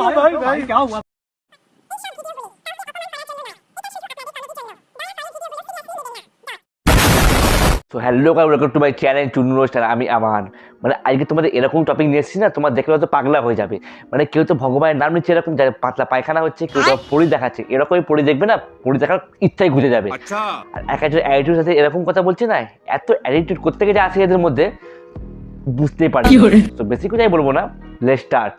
भाई क्या हुआ? তো hello guys, welcome to my channel Tunu Roaster. আমি আমান। মানে আজকে তোমাদের এরকম টপিক নিয়ে এসেছি না, তোমার দেখলে হয়তো পাগলা হয়ে যাবে। মানে কেউ তো ভগবানের নাম নিচ্ছে এরকম, যার পাতলা পায়খানা হচ্ছে, কেউ তো পরি দেখাচ্ছে এরকমই, পরি দেখবে না, পরি দেখার ইচ্ছাই ঘুরে যাবে। আর এক একজন অ্যাটিটিউড সাথে এরকম কথা বলছে না, এত অ্যাটিটিউড করতে গিয়ে আসে এদের মধ্যে বুঝতেই পারি। তো বেশি কথাই বলবো না, let's start.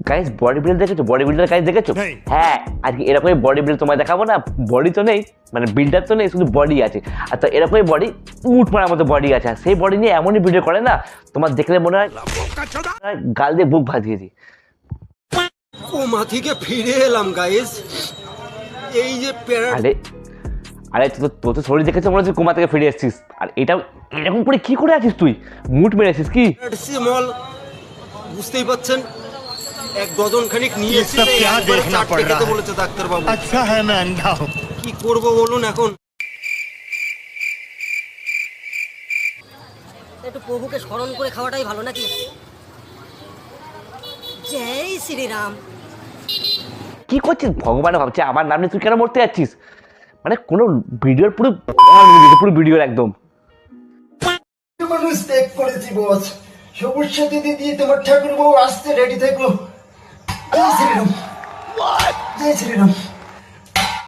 Guys body builder দেখেছো? বডি বিল্ডার গাইস দেখেছো? হ্যাঁ, আজকে এরকমই বডি বিল্ডার তোমায় দেখাবো না। বডি তো নেই, মানে বিল্ডার তো নেই, শুধু বডি আছে। আর তো এরকমই বডি, উট মারার মতো বডি আছে। আর সেই বডি নিয়ে এমনই ভিডিও করে না, তোমার দেখলে মনে হয় গাল দিয়ে বুক ভাজিয়ে দিই। কোমা থেকে ফিরে এলাম গাইস। এই যে আরে আরে তোর তো শরীর দেখেছো, মনে হচ্ছে কোমা থেকে ফিরে এসেছিস। আর এটা এরকম করে কি করে আছিস তুই? মুট মেরেছিস কি? মল বুঝতেই পাচ্ছেন, এক ডজন খানিক নিয়ে এসেছে। বলেছে ডাক্তার বাবু। अच्छा है मैं अंधा हूँ। কি করব বলুন এখন? একটু প্রভুকে স্মরণ করে খাওয়াটাই ভালো নাকি? জয় শ্রীরাম। কি করছিস? ভগবান ভাবছে আমার নাম নিয়ে তুই কেন মরতে যাচ্ছিস? মানে কোনো ভিডিওর পুরো পুরো ভিডিওর একদম মানুষ ত্যাগ করেছি বস। সবুজ সাথে দিদি তোমার ঠাকুর বউ আসতে রেডি থাকো। জয় শ্রীরাম, জয় শ্রীরাম।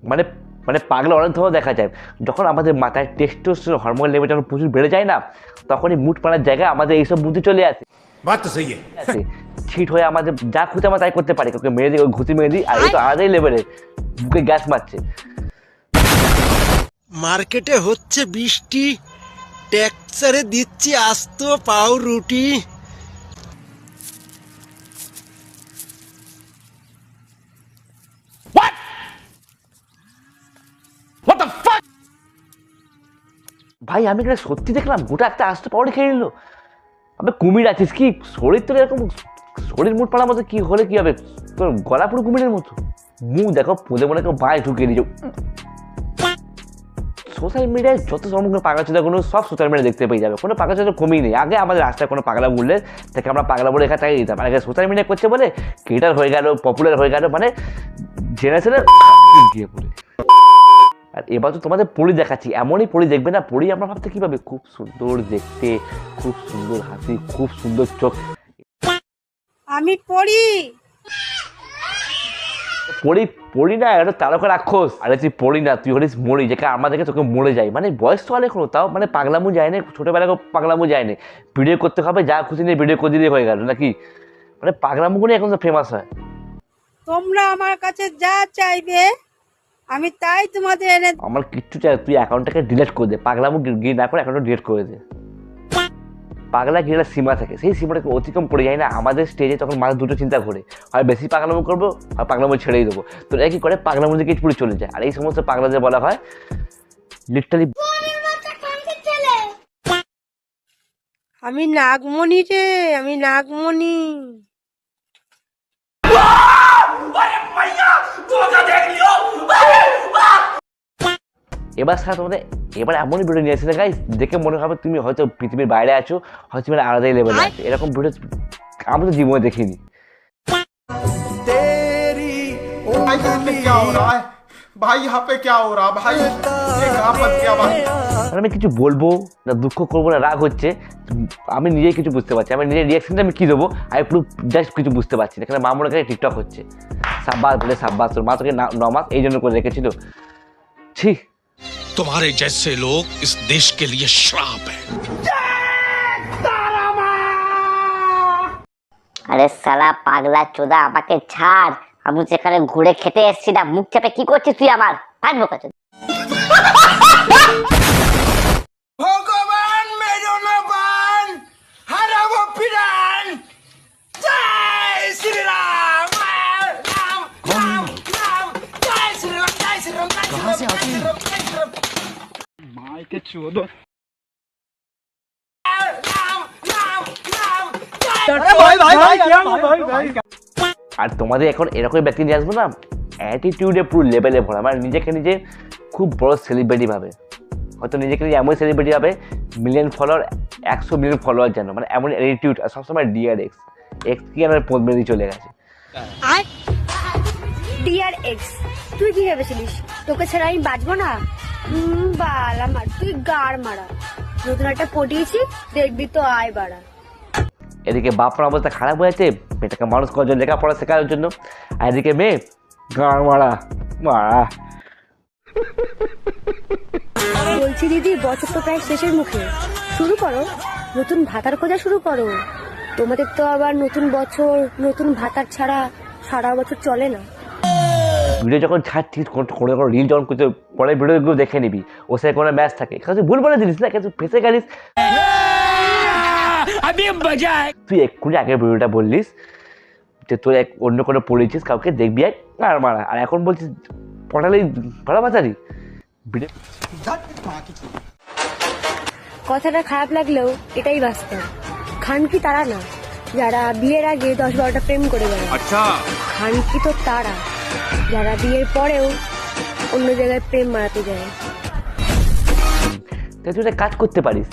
মানে মানে পাগলা অনেক ধরনের দেখা যায়। যখন আমাদের মাথায় টেস্টোস্টেরন হরমোন লেভেল যখন প্রচুর বেড়ে যায় না, তখনই মুড পাড়ার জায়গায় আমাদের এইসব বুদ্ধি চলে আসে। ছিট হয়ে আমাদের যা খুঁজে আমরা তাই করতে পারি, কাউকে মেরে দিই, ঘুষি মেরে দিই। আর এই তো আলাদাই লেভেলে বুকে গ্যাস মারছে। মার্কেটে হচ্ছে বৃষ্টি, ট্যাক্সারে দিচ্ছি আস্ত পাও রুটি। ভাই আমি এখানে সত্যি দেখলাম গোটা একটা আস্ত পাউডার খেয়ে নিল। আমি কুমির আছিস কি? শরীর তোর এরকম, শরীর মুঠ পাড়ার মতো কি হলে কি হবে? তোর গলা পুরো কুমিরের মতো, মুখ দেখো পুঁদে মনে কেউ বাঁয় ঢুকিয়ে দিয়েছে। সোশ্যাল মিডিয়ায় যত সম্পর্কে পাগলাচোদাগুলো সব সোশ্যাল মিডিয়া দেখতে পেয়ে যাবে, কোনো পাগলাচোদা কমই নেই। আগে আমাদের রাস্তায় কোনো পাগলা বললে তাকে আমরা পাগলা বলে এখানে তাকে দিতাম। আগে সোশ্যাল মিডিয়া করছে বলে ক্রিয়েটার হয়ে গেল, পপুলার হয়ে গেল, মানে জেনারেশনের গিয়ে পড়ে। আর এবার তো তোমাদের পরি দেখাচ্ছি, এমনই পরি দেখবে না, পরি আমরা ভাবতে কী পাবে, খুব সুন্দর দেখতে, খুব সুন্দর হাসি, খুব সুন্দর চোখ। আমি পড়ি পরি পরি না, এটা তারকা রাক্ষস। আরে তুই পড়ি না, তুই হলিস মরি, যেটা আমাদেরকে তোকে মরে যায়। মানে বয়স তো অনেক হলো, তাও মানে পাগলামু যায় না, ছোটোবেলায় পাগলামু যায় না। ভিডিও করতে হবে, যা খুশি নিয়ে ভিডিও করে দিলে হয়ে গেল নাকি? মানে পাগলামুগুলো এখন তো ফেমাস হয়। তোমরা আমার কাছে যা চাইবে আমি তাই তোমাদের এনে। আমার কিচ্ছু চাই, তুই অ্যাকাউন্টটাকে ডিলিট করে দে। পাগলামু গিয়ে না করে অ্যাকাউন্টটা ডিলিট করে দে। পাগলা গিয়ে একটা সীমা থাকে, সেই সীমাটাকে অতিক্রম পড়ে যায় না আমাদের স্টেজে, তখন মাঝে দুটো চিন্তা করে, হয় বেশি পাগলামো করবো, হয় পাগলামো ছেড়েই দেবো। তো এরা কি করে, পাগলামো দিকে পুরো চলে যায়। আর এই সমস্ত পাগলাদের বলা হয় লিটারালি। আমি নাগমণি রে, আমি নাগমণি। এবার স্যার তোমাদের এবার এমনই ভিডিও নিয়ে এসেছে গাইস, দেখে মনে হবে তুমি হয়তো পৃথিবীর বাইরে আছো, হয়তো তুমি আলাদাই লেভেলে আছো। এরকম ভিডিও আমি তো জীবনে দেখিনি। আমি কিছু বলবো না, দুঃখ করবো না, রাগ হচ্ছে, আমি নিজেই কিছু বুঝতে পারছি। আমি নিজের রিয়াকশনটা আমি কি দেবো আমি পুরো জাস্ট কিছু বুঝতে পারছি না। এখানে মা মনে করে টিকটক হচ্ছে, সাব্বাস বলে সাব্বাস, তোর মা তোকে 9 মাস এই জন্য করে রেখেছিল। ছি, तुम्हारे जैसे लोग इस देश के लिए श्राप है। আরে শালা পাগলা চোদা, আমাকে ছাড়। আমি সেখানে ঘুরে খেতে এসেছি না, মুখ চেপে কি করছিস তুই আমার? পারবো কাছে ভগবান মেরো না বান, হারাবো পিরান। জয় শ্রীরাম, রাম রাম রাম, জয় শ্রীরাম, জয় শ্রীরাম, জয় শ্রীরাম, জয় শ্রীরাম, জয় শ্রীরাম। माय के चोदो। রাম রাম রাম, अरे भाई भाई भाई क्या भाई भाई क्या? আর তোমাদের এখন এরকম ব্যক্তি নিয়ে আসবো না, অ্যাটিটিউডে পুরো লেভেলে ভরা, মানে নিজেকে নিজে খুব বড় সেলিব্রিটি ভাবে। হয়তো নিজেকে নিয়ে এমন সেলিব্রিটি হবে মিলিয়ন ফলোয়ার, 100 মিলিয়ন ফলোয়ার যেন, মানে এমন অ্যাটিটিউড, আর সবসময় ডিয়ার এক্স কি আমার পোজ মেরে চলে গেছে। ডিয়ার এক্স, তুই কি ভেবেছিলিস তোকে ছাড়া আমি বাঁচবো না? বাল আমার, তুই গাড় মারা। নতুন একটা পটিয়েছি, দেখবি তো আয় বাড়া। এদিকে বাপমার অবস্থা খারাপ হয়েছে মেয়েটাকে মানুষ করার জন্য, লেখাপড়া শেখানোর জন্য, আর এদিকে মেয়ে গাঁড় মারা মারা। বলছি দিদি, বছর তো প্রায় শেষের মুখে, শুরু করো নতুন ভাতার খোঁজা শুরু করো। তোমাদের তো আবার নতুন বছর নতুন ভাতার ছাড়া সারা বছর চলে না। ভিডিও যখন ছাড়ছিস কোনো রিল যখন করতে পরের ভিডিওগুলো দেখে নিবি, ও সে কোনো ম্যাচ থাকে, কারণ তুই ভুল বলে দিলিস না, কিন্তু ফেসে গেলিস। তুই এক্ষুনি আগের ভিডিওটা বললিস যে তোর অন্য কোনো পড়েছিস কাউকে দেখবি আর মারা, আর এখন বলছিস পড়ালেই ভালো বাতারি। কথাটা খারাপ লাগলেও এটাই বাস্তব। খানকি তারা না যারা বিয়ের আগে 10-12টা প্রেম করে বেড়ায়, খানকি তো তারা যারা বিয়ের পরেও অন্য জায়গায় প্রেম মারাতে যায়। তাই তুই একটা কাজ করতে পারিস,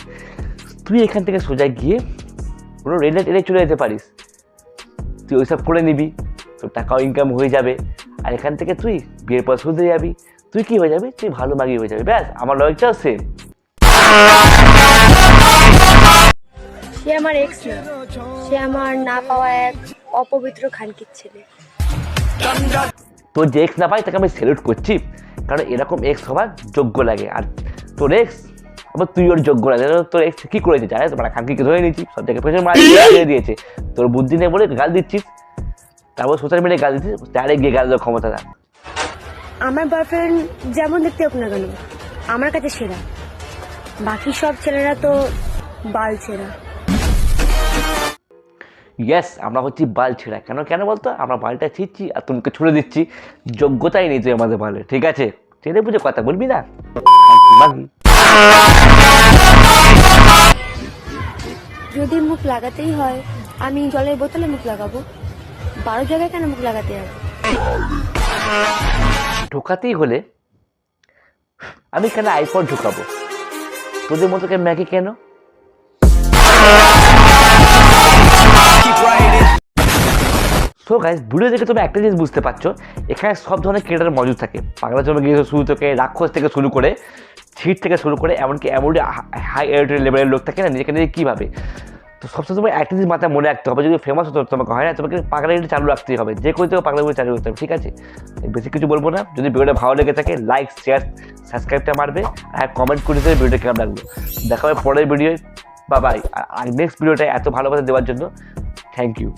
তুই এখান থেকে সোজা গিয়ে কোনো রেলেট এলে চলে যেতে পারিস, তুই ওইসব করে নিবি, তোর টাকাও ইনকাম হয়ে যাবে, আর এখান থেকে তুই বিয়ের পর শুধরে যাবি, তুই কি হয়ে যাবি, তুই ভালো মাগি হয়ে যাবি, ব্যাস। আমার লজিকটাও সেম। সে আমার এক্স না, সে আমার না পাওয়া এক অপবিত্র খানকির ছেলে। তোর যে এক্স না পাই তাকে আমি স্যালুট করছি, কারণ এরকম এক্স হবার যোগ্য লাগে। আর তোর এক্স আবার তুই ওর যোগ্য লাগে। তোর এক্স কি করেছে জানিস, মানে খানকিকে ধরে নিয়েছি, সব জায়গায় পেছনে মারিয়ে দিয়েছে, তোর বুদ্ধি নেই বলে গাল দিচ্ছিস, তারপর সোশ্যাল মিডিয়ায় গাল দিচ্ছিস, ডাইরেক্ট গিয়ে গাল দেওয়ার ক্ষমতা না। আমার বয়ফ্রেন্ড যেমন দেখতে হোক না কেন আমার কাছে সেরা, বাকি সব ছেলেরা তো বাল ছেঁড়া। ইয়েস, আমরা হচ্ছি বাল ছেঁড়া। কেন বলতো, আমরা বালটা ছিঁচ্ছি আর তোমাকে ছুড়ে দিচ্ছি, যোগ্যতাই নেই তুই আমাদের বালে, ঠিক আছে? ছেড়ে বুঝে কথা বলবি না। যদি মুখ লাগাতেই হয় আমি জলের বোতলে মুখ লাগাবো, 12 জায়গায় কেন মুখ লাগাতে হবে? ঢোকাতেই হলে আমি কেন আইপড ঢোকাবো, তোদের মতো কে ম্যাগি কেন? সো গাইস, ভিডিও দেখে তুমি একটা জিনিস বুঝতে পারছো, এখানে সব ধরনের ক্রিয়েটার মজুদ থাকে। পাগলা জমে গিয়ে শুরু থেকে রাক্ষস থেকে শুরু করে ছিট থেকে শুরু করে এমনকি হাই এডিটর লেভেলের লোক থাকে না, নিজেকে নিজে কীভাবে। তো সবসময় তোমার একটা জিনিস মাথায় মনে রাখতে হবে, যদি ফেমাস হতো তোমাকে হয় না, তোমাকে পাগলামিটা চালু রাখতেই হবে, যে করে দেবো পাগলামিটা চালু করতে হবে, ঠিক আছে? বেশি কিছু বলবো না। যদি ভিডিওটা ভালো লেগে থাকে লাইক শেয়ার সাবস্ক্রাইবটা মারবে, আর কমেন্ট করে দেবে ভিডিওটা কেমন লাগলো। দেখা হবে পরের ভিডিও, বাই। আর নেক্সট ভিডিওটা এত ভালোবাসা দেওয়ার জন্য থ্যাংক ইউ।